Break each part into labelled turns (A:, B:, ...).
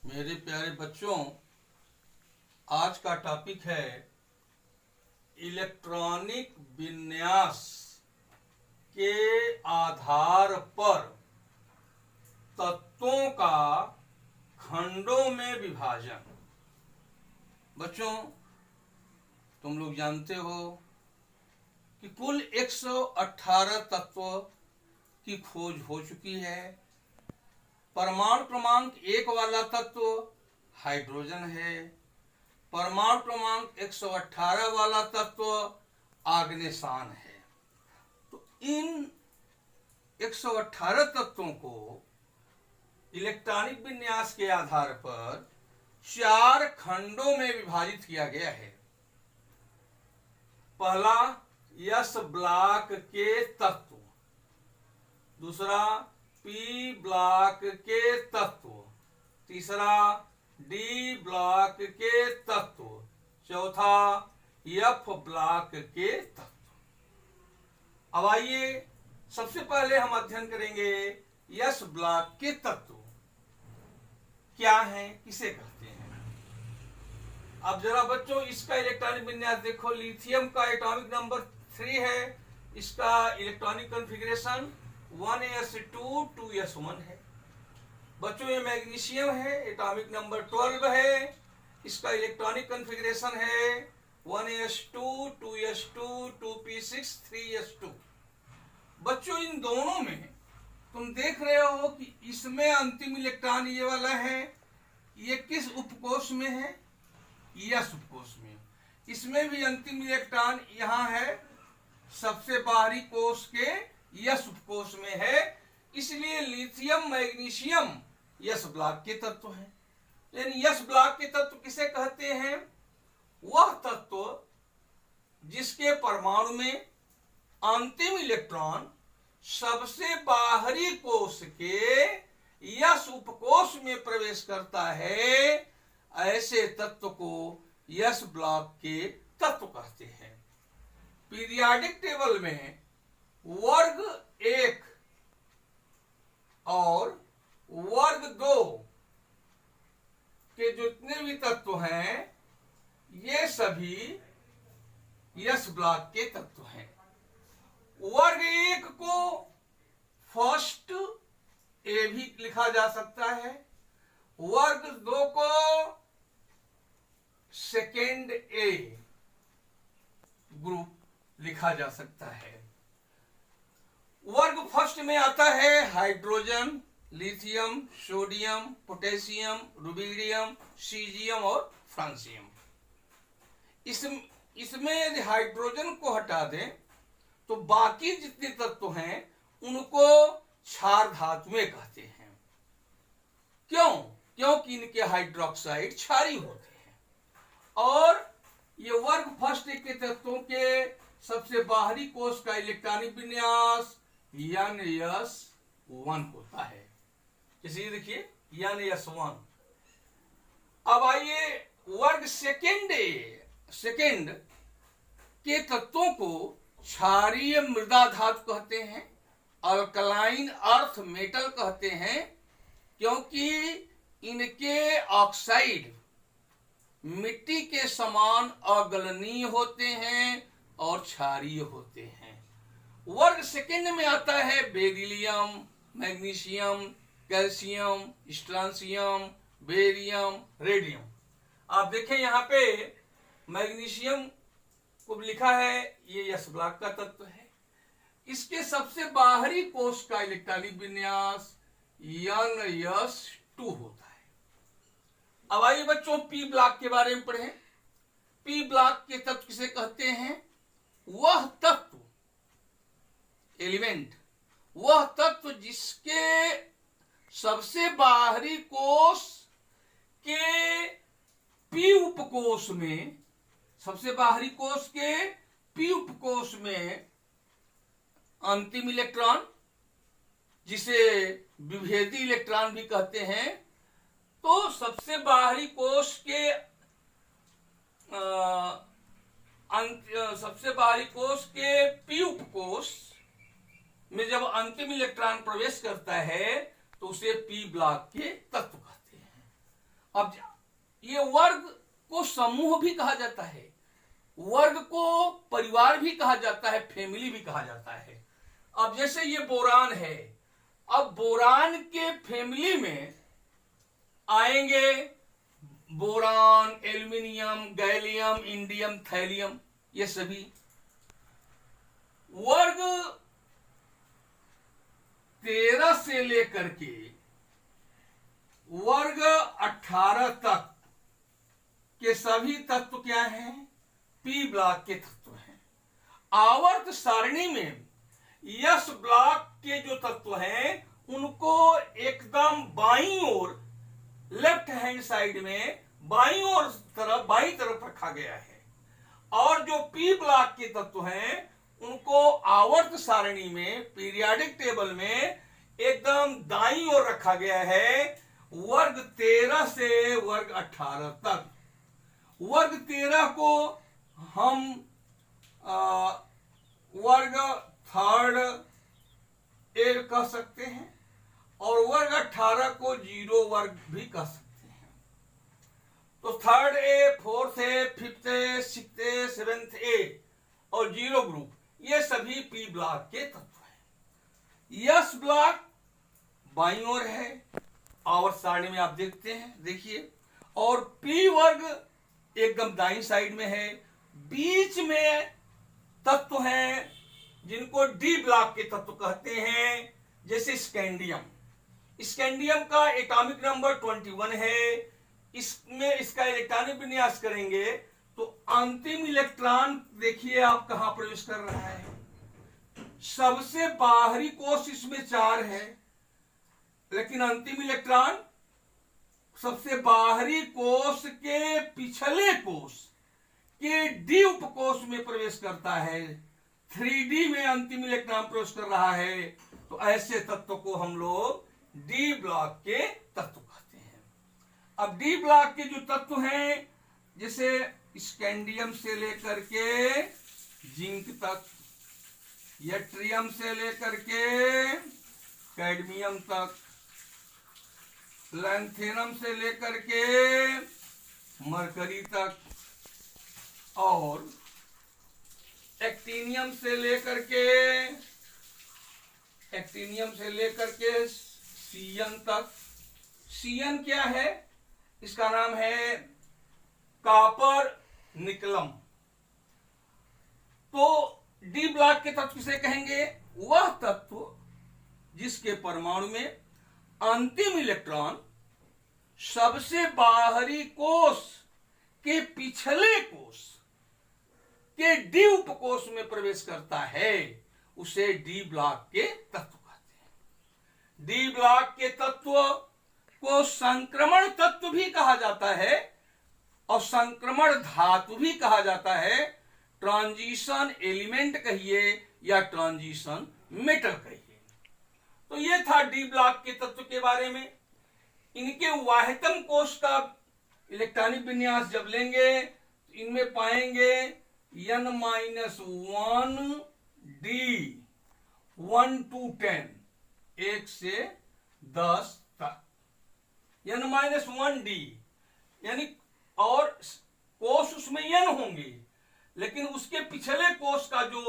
A: मेरे प्यारे बच्चों, आज का टॉपिक है इलेक्ट्रॉनिक विन्यास के आधार पर तत्वों का खंडों में विभाजन। बच्चों, तुम लोग जानते हो कि कुल 118 तत्व की खोज हो चुकी है। परमाणु क्रमांक 1 वाला तत्व हाइड्रोजन है। परमाणु क्रमांक 118 वाला तत्व आग्नेशान है। तो इन 118 तत्वों को इलेक्ट्रॉनिक विन्यास के आधार पर 4 खंडों में विभाजित किया गया है। पहला, एस ब्लॉक के तत्व। दूसरा, पी ब्लॉक के तत्व। तीसरा, डी ब्लॉक के तत्व। चौथा, एफ ब्लॉक के तत्व। अब आइए सबसे पहले हम अध्ययन करेंगे एस ब्लॉक के तत्व क्या है, किसे कहते हैं। अब जरा बच्चों इसका इलेक्ट्रॉनिक विन्यास देखो। लिथियम का एटॉमिक नंबर 3 है। इसका इलेक्ट्रॉनिक कॉन्फ़िगरेशन 1s2 2s1 है। बच्चों ये मैग्नीशियम है, एटॉमिक नंबर 12 है। इसका इलेक्ट्रॉनिक कॉन्फ़िगरेशन है 1s2 2s2 2p6 3s2। बच्चों इन दोनों में तुम देख रहे हो कि इसमें अंतिम इलेक्ट्रॉन ये वाला है। ये किस उपकोष में है? यस उपकोष में। इसमें भी अंतिम इलेक्ट्रॉन यहाँ है, सबसे बाहरी कोष के यस उपकोष में है। इसलिए लिथियम मैग्नीशियम यस ब्लॉक के तत्व हैं। यानी यस ब्लॉक के तत्व किसे कहते हैं? वह तत्व जिसके परमाणु में अंतिम इलेक्ट्रॉन सबसे बाहरी कोष के यस उपकोष में प्रवेश करता है, ऐसे तत्व को यस ब्लॉक के तत्व कहते हैं। पीरियाडिक टेबल में वर्ग 1 और वर्ग 2 के जितने भी तत्व हैं ये सभी यस ब्लॉक के तत्व हैं। वर्ग 1 को फर्स्ट ए भी लिखा जा सकता है। वर्ग 2 को सेकेंड ए ग्रुप लिखा जा सकता है। वर्ग फर्स्ट में आता है hydrogen, lithium, sodium, potassium, rubidium, caesium और फ्रांसियम। इसमें यदि हाइड्रोजन को हटा दें तो बाकी जितने तत्व हैं उनको क्षार धातुएं कहते हैं। क्यों? क्योंकि इनके हाइड्रोक्साइड क्षारीय होते हैं। और ये वर्ग फर्स्ट के तत्वों के सबसे बाहरी कोष का इलेक्ट्रॉनिक विन्यास NS1 होता है। जैसे देखिए NS1। अब आइए वर्ग सेकेंड के तत्वों को क्षारीय मृदा धातु कहते हैं, अल्कलाइन अर्थ मेटल कहते हैं, क्योंकि इनके ऑक्साइड मिट्टी के समान अगलनीय होते हैं और क्षारीय होते हैं। वर्ग सेकेंड में आता है beryllium, magnesium, calcium, strontium, barium, radium. आप देखें यहाँ पे मैग्नीशियम को लिखा है, ये यस ब्लॉक का तत्व है। इसके सबसे बाहरी कोष का इलेक्ट्रॉनिक विन्यास NS2 होता है। अब आइए बच्चों पी ब्लॉक के बारे में पढ़ें। पी ब्लॉक के तत्व किसे कहते हैं? वह तत्व, एलिमेंट, वह तत्व जिसके सबसे बाहरी कोष के पी उपकोष में, सबसे बाहरी कोष के पी उपकोष में अंतिम इलेक्ट्रॉन, जिसे विभेदी इलेक्ट्रॉन भी कहते हैं, तो सबसे बाहरी कोष के सबसे बाहरी कोष के पी उपकोष में जब अंतिम इलेक्ट्रॉन प्रवेश करता है तो उसे पी ब्लॉक के तत्व कहते हैं। अब ये वर्ग को समूह भी कहा जाता है, वर्ग को परिवार भी कहा जाता है, फैमिली भी कहा जाता है। अब जैसे ये बोरान है, अब बोरान के फैमिली में आएंगे boron, aluminium, gallium, indium, thallium, ये सभी। वर्ग 13 से लेकर के वर्ग 18 तक के सभी तत्व क्या हैं? पी ब्लॉक के तत्व हैं। आवर्त सारणी में एस ब्लॉक के जो तत्व हैं उनको एकदम बाईं ओर, लेफ्ट हैंड साइड में बाईं तरफ रखा गया है, और जो पी ब्लॉक के तत्व हैं उनको आवर्त सारणी में, पीरियोडिक टेबल में एकदम दाईं ओर रखा गया है, वर्ग 13 से वर्ग 18 तक। वर्ग 13 को हम वर्ग 3rd ए कह सकते हैं, और वर्ग 18 को 0 वर्ग भी कह सकते हैं। तो 3rd ए, 4th ए, 5th ए, 6th ए, 7th ए और 0 ग्रुप, ये सभी पी ब्लॉक के तत्व हैं। एस ब्लॉक बाईं ओर है, आवर्त सारणी में आप देखते हैं, देखिए, और पी वर्ग एकदम दाईं साइड में है। बीच में तत्व हैं जिनको डी ब्लॉक के तत्व कहते हैं, जैसे स्कैंडियम। स्कैंडियम का एटॉमिक नंबर 21 है। इसमें इसका इलेक्ट्रॉनिक विन्यास करेंगे तो अंतिम इलेक्ट्रॉन देखिए आप कहां प्रवेश कर रहा है। सबसे बाहरी कोष इसमें 4 है, लेकिन अंतिम इलेक्ट्रॉन सबसे बाहरी कोष के पिछले कोष के डी उपकोष में प्रवेश करता है। 3D में अंतिम इलेक्ट्रॉन प्रवेश कर रहा है, तो ऐसे तत्व को हम लोग डी ब्लॉक के तत्व कहते हैं। अब डी ब्लॉक के जो तत्व हैं, जैसे स्कैंडियम से लेकर के जिंक तक, यट्रियम से लेकर के कैडमियम तक, लैंथेनम से लेकर के मरकरी तक, और एक्टिनियम से लेकर के सीएन तक। सीएन क्या है? इसका नाम है कॉपर निकलम। तो डी ब्लॉक के तत्व किसे कहेंगे? वह तत्व जिसके परमाणु में अंतिम इलेक्ट्रॉन सबसे बाहरी कोष के पिछले कोष के डी उपकोष में प्रवेश करता है, उसे डी ब्लॉक के तत्व कहते हैं। डी ब्लॉक के तत्व को संक्रमण तत्व भी कहा जाता है और संक्रमण धातु भी कहा जाता है। ट्रांजिशन एलिमेंट कहिए या ट्रांजिशन मेटल कहिए। तो ये था डी ब्लॉक के तत्व के बारे में। इनके वाहितम कोष का इलेक्ट्रॉनिक विन्यास जब लेंगे तो इनमें पाएंगे N-1 D 1 to 10, 1 से 10 तक N-1 D, यानी और कोष उसमें N होंगे, लेकिन उसके पिछले कोष का जो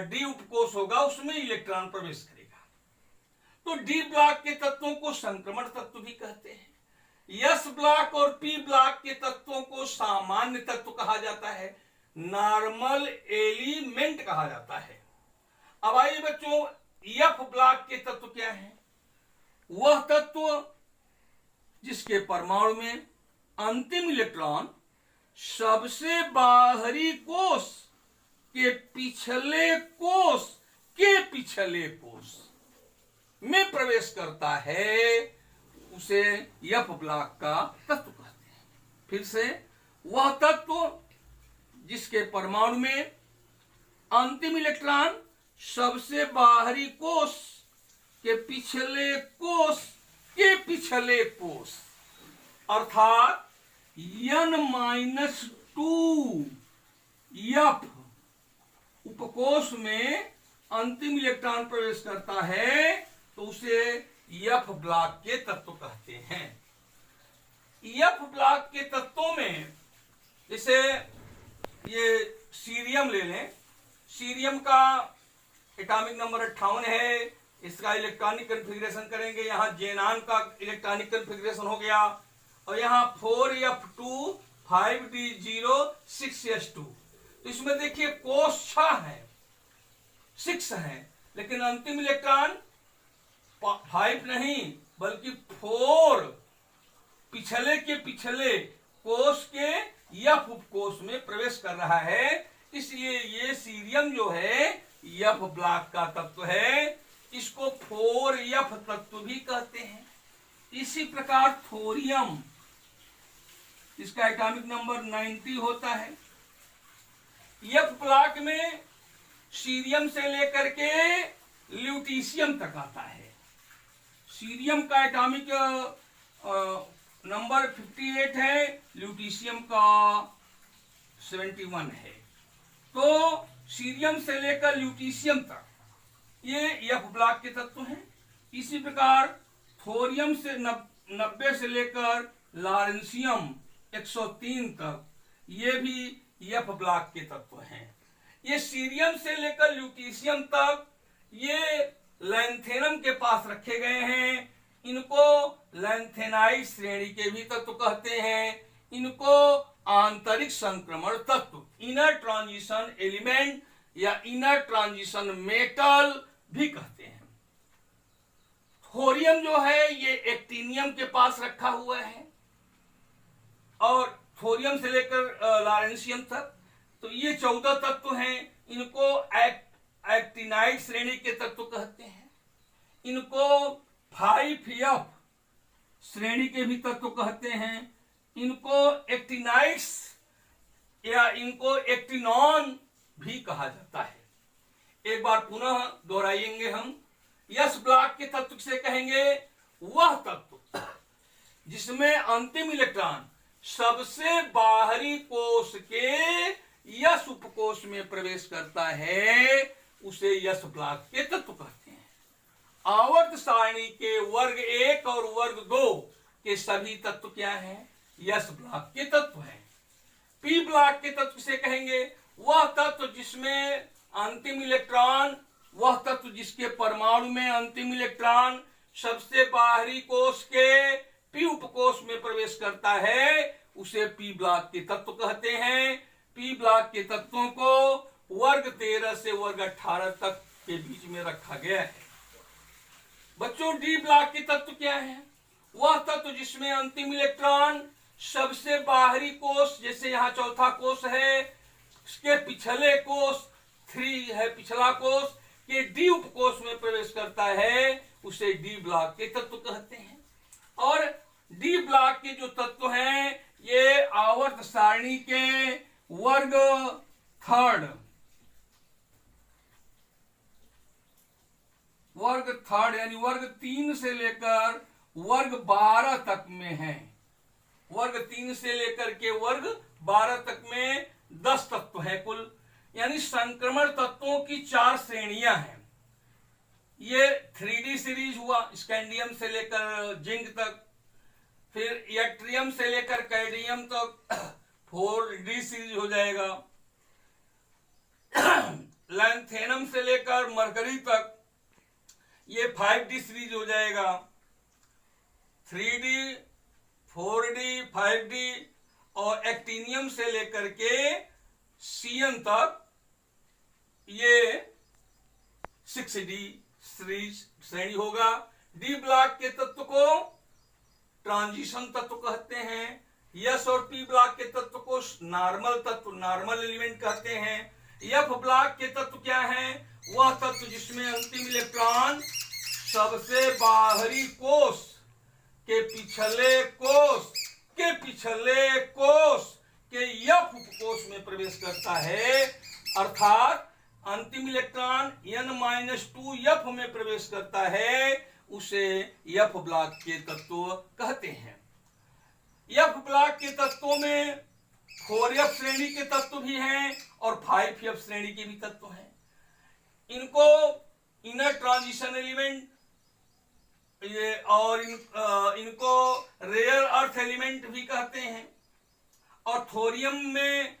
A: डी उपकोष होगा उसमें इलेक्ट्रॉन प्रवेश करेगा। तो डी ब्लॉक के तत्वों को संक्रमण तत्व भी कहते हैं। एस ब्लॉक और पी ब्लॉक के तत्वों को सामान्य तत्व कहा जाता है, नॉर्मल एलिमेंट कहा जाता है। अब आइए बच्चों, एफ ब्लॉक के तत्व क्या है? वह तत्व जिसके परमाणु में अंतिम इलेक्ट्रॉन सबसे बाहरी कोष के पिछले कोष में प्रवेश करता है, उसे एफ ब्लॉक का तत्व कहते हैं। फिर से, वह तत्व जिसके परमाणु में अंतिम इलेक्ट्रॉन सबसे बाहरी कोष के पिछले कोष अर्थात N-2 एफ उपकोष में अंतिम इलेक्ट्रॉन प्रवेश करता है, तो उसे एफ ब्लॉक के तत्व कहते हैं। एफ ब्लॉक के तत्वों में जैसे ये सीरियम ले लें, सीरियम का एटॉमिक नंबर 58 है, इसका इलेक्ट्रॉनिक कन्फिग्रेशन करेंगे, यहाँ जेनान का इलेक्ट्रॉनिक कन्फिग्रेशन हो गया, और यहाँ 4f2 5d0 6s2। तो इसमें देखिए कोष 6 है, 6 है, लेकिन अंतिम इलेक्ट्रॉन 5 नहीं बल्कि 4 पिछले के पिछले कोष के एफ उपकोष में प्रवेश कर रहा है। इसलिए ये सीरियम जो है एफ ब्लॉक का तत्व है, इसको 4f तत्व भी कहते हैं। इसी प्रकार थोरियम, इसका एटॉमिक नंबर 90 होता है। एफ ब्लॉक में सीरियम से लेकर के ल्यूटीशियम तक आता है। सीरियम का एटॉमिक नंबर 58 है, ल्यूटीशियम का 71 है। तो सीरियम से लेकर ल्यूटीशियम तक ये एफ ब्लॉक के तत्व हैं। इसी प्रकार थोरियम से 90 से लेकर लॉरेंशियम 103 तक ये भी एफ ब्लॉक के तत्व हैं। ये सीरियम से लेकर ल्यूटीशियम तक ये लैंथेनम के पास रखे गए हैं। इनको लैंथेनाइड श्रेणी के भी तत्व कहते हैं। इनको आंतरिक संक्रमण तत्व, इनर ट्रांजिशन एलिमेंट या इनर ट्रांजिशन मेटल भी कहते हैं। थोरियम जो है ये एक्टिनियम के पास रखा हुआ है, और थोरियम से लेकर लॉरेंशियम तक तो ये 14 तत्व हैं। इनको एक्टिनाइड श्रेणी के तत्व कहते हैं। इनको 5f श्रेणी के भी तत्व कहते हैं। इनको एक्टिनाइड्स या इनको एक्टिनॉन भी कहा जाता है। एक बार पुनः दोहराएंगे हम। एस ब्लॉक के तत्व से कहेंगे वह तत्व जिसमें अंतिम इलेक्ट्रॉन सबसे बाहरी कोष के यस उपकोष में प्रवेश करता है, उसे यस ब्लॉक के तत्व कहते हैं। आवर्त सारणी के वर्ग 1 और वर्ग 2 के सभी तत्व क्या हैं? यस ब्लॉक के तत्व हैं। पी ब्लॉक के तत्व से कहेंगे वह तत्व जिसमें अंतिम इलेक्ट्रॉन, वह तत्व जिसके परमाणु में अंतिम इलेक्ट्रॉन सबसे बाहरी कोष के पी उपकोष में प्रवेश करता है, उसे पी ब्लॉक के तत्व कहते हैं। पी ब्लॉक के तत्वों को वर्ग 13 से वर्ग 18 तक के बीच में रखा गया है। बच्चों, डी ब्लॉक के तत्व क्या है? वह तत्व जिसमें अंतिम इलेक्ट्रॉन सबसे बाहरी कोष, जैसे यहाँ चौथा कोष है, उसके पिछले कोष 3 है, पिछला कोष के डी उपकोष में प्रवेश करता है, उसे डी ब्लॉक के तत्व कहते हैं। और डी ब्लॉक के जो तत्व हैं ये आवर्त सारणी के वर्ग 3 यानी वर्ग 3 से लेकर वर्ग 12 तक में है। वर्ग 3 से लेकर के वर्ग 12 तक में 10 तत्व है कुल, यानी संक्रमण तत्वों की 4 श्रेणियां हैं। ये 3D सीरीज हुआ, स्कैंडियम से लेकर जिंक तक, फिर यट्रियम से लेकर कैडमियम तक 4D सीरीज हो जाएगा, लैंथेनम से लेकर मरकरी तक ये 5D सीरीज हो जाएगा, 3D 4D 5D, और एक्टिनियम से लेकर के सीएन तक ये 6D सीरीज श्रेणी होगा। डी ब्लॉक के तत्व को ट्रांजिशन तत्व कहते हैं। यस और पी ब्लॉक के तत्व को नॉर्मल तत्व, नॉर्मल एलिमेंट कहते हैं। एफ ब्लॉक के तत्व क्या हैं? वह तत्व जिसमें अंतिम इलेक्ट्रॉन सबसे बाहरी कोष के पिछले कोष के एफ उपकोष में प्रवेश करता है, अर्थात अंतिम इलेक्ट्रॉन n-2f में प्रवेश करता है, उसे एफ ब्लॉक के तत्व कहते हैं। एफ ब्लॉक के तत्वों में 4f श्रेणी के तत्व भी हैं और 5f श्रेणी के भी तत्व हैं। इनको इनर ट्रांजिशन एलिमेंट ये और इनको रेयर अर्थ एलिमेंट भी कहते हैं। और थोरियम में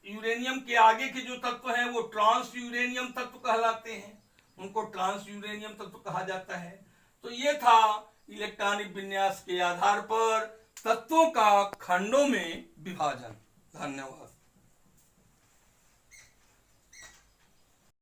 A: यूरेनियम के आगे के जो तत्व हैं वो ट्रांस यूरेनियम तत्व कहलाते हैं, उनको ट्रांस यूरेनियम तत्व कहा जाता है। तो ये था इलेक्ट्रॉनिक विन्यास के आधार पर तत्वों का खंडों में विभाजन। धन्यवाद।